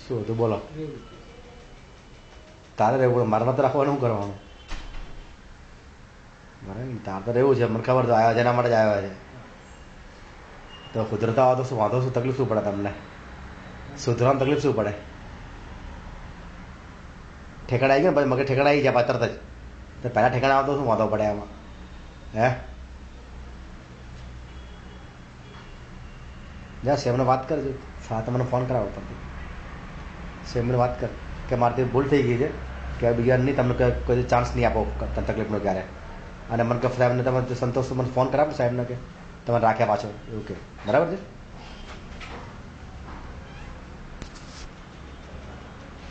શું હતું બોલો? તારે રહેવું, મારે તો રાખવાનું શું કરવાનું? મારે નહીં, તારે તો રહેવું છે. મને ખબર તો આવ્યા છે, એના માટે જ આવ્યા છે. તો સુધરતા હોય તો શું વાંધો, શું તકલીફ શું પડે તમને? સુધરવાની તકલીફ શું પડે? ઠેકાણા આવી ગયા ને પછી મગજ ઠેકાણા આવી જાય તરત જ. તો પહેલાં ઠેકાણા આવતો શું વાંધો પડે એમાં? હે જા સેમને વાત કરજો. તમને ફોન કરાવો પરથી. સેમને વાત કર કે મારાથી ભૂલ થઈ ગઈ છે, કે બીજા નહીં તમને કોઈ ચાન્સ નહીં આપો તકલીફનો ક્યારે. અને મને કે સાહેબને તમે સંતોષ મને ફોન કરાવો સાહેબને કે તમે રાખ્યા પાછો એવું કે બરાબર છે.